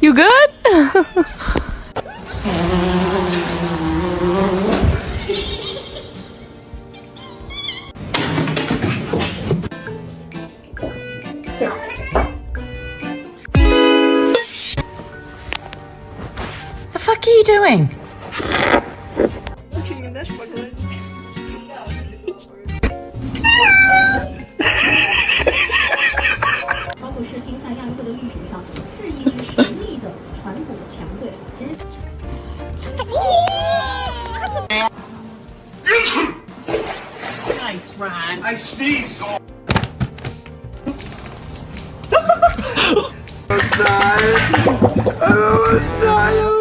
You good? The fuck are you doing? 包括是乒赛亚运会的历史上是一支神秘的传统强队。其实。Nice run. I sneezed. I'm almost dying. I'm almost dying.